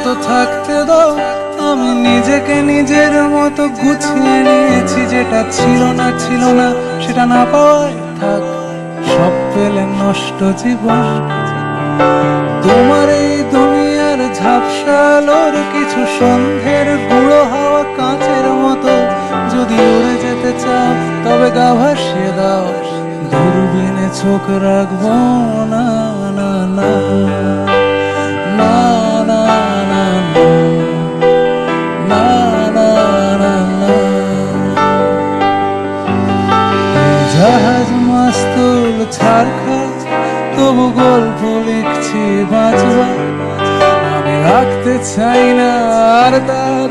মতো থাকতে দাও। আমি নিজেকে নিজের মতো গুছিয়ে নিয়েছি, যেটা ছিল না সেটা না পাওয়ায় থাক, সব পেলে নষ্ট জীবন। তোমার এই দুনিয়ার ঝাপসালোর কিছু সন্ধ্যের গুঁড়ো হাওয়া কাঁচের মতো, যদি উড়ে যেতে চাও তবে গা ভাসিয়ে দাও, দূরবীনে চোখ রাখবো না না না না না না না না না না। এই জাহাজ মাস্তুল ছাড় খায়, তবু গল্প লিখছি বাঁচবার। আমি রাখতে চাই না আর তার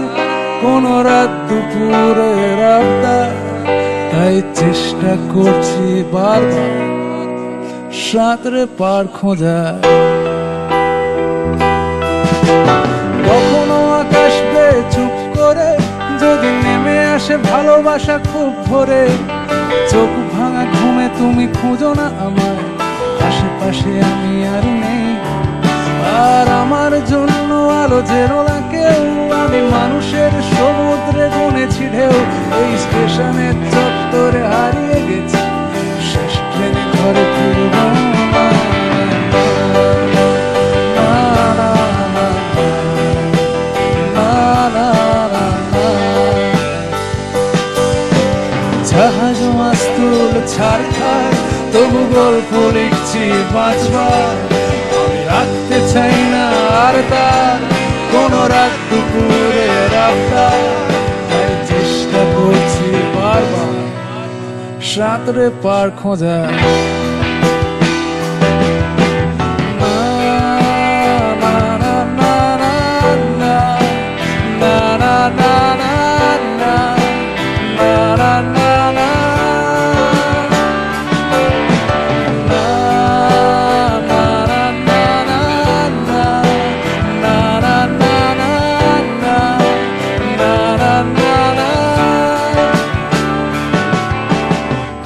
কোনো রাত দুপুরের আবদার, তাই চেষ্টা করছি বারবার সাঁতরে পার খোঁজার। কখনো আকাশ বেয়ে চুপ করে যদি নেমে আসে ভালোবাসা খুব ভোরে, চোখ ভাঙা ঘুমে তুমি খুঁজো না আমার, আশেপাশে আমি আর নেই। আর আমার জন্য আলো জেরো না কেউ, আমি মানুষের সমুদ্রে গুনেছি ঢেউ। এই স্টেশনের চত্বরে হারিয়ে গেছি, শেষ ট্রেনে ঘরে ফিরব না। জাহাজ মাস্তুল ছাড় খায়, তবু গল্প লিখছি বাঁচবার। আমি রাখতে চাই না আর তার কোনো রাত দুপুরের আবদার, তাই চেষ্টা করছি বারবার সাঁতরে পার খোঁজার।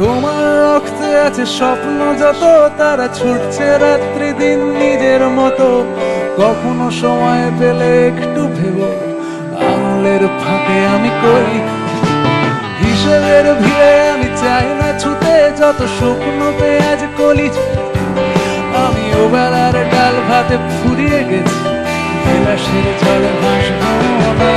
তোমার রক্তে আছে স্বপ্ন যত, তারা ছুটছে রাত্রি দিন নিজের মতো। কখনো সময় পেলে একটু ভেবো, আঙুলের ফাঁকে আমি করি হিসেবের ভিড়ে। আমি চাই না ছুতে যত শুকনো পেঁয়াজ কলি, আমি ও বেলার ডাল ভাতে ফুরিয়ে গেছি, বিলাসের জলে ভাসবো না।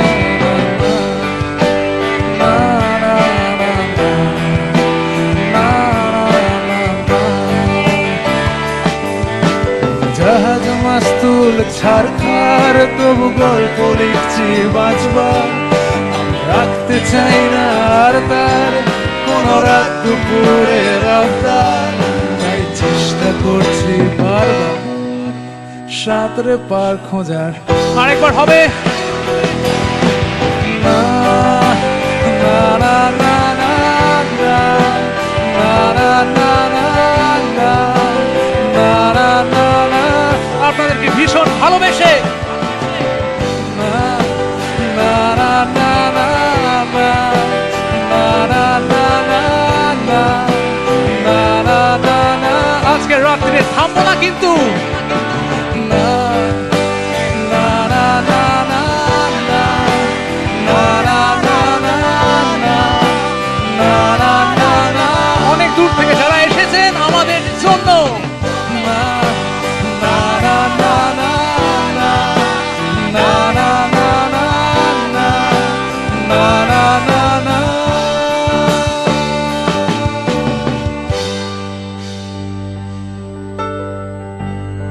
জাহাজ মাস্তুল ছাড় খার, তবু গল্প লিখছি বাঁচবার। আমি রাখতে চাই না আর তার কোনো রাত দুপুরের আবদার, তাই চেষ্টা করছি বারবার সাঁতরে পার খোঁজার। আরেকবার হবে না না না না না না না না না না না। আপনাদেরকে ভীষণ ভালোবেসে আজকের রাত্রে থামবো না কিন্তু।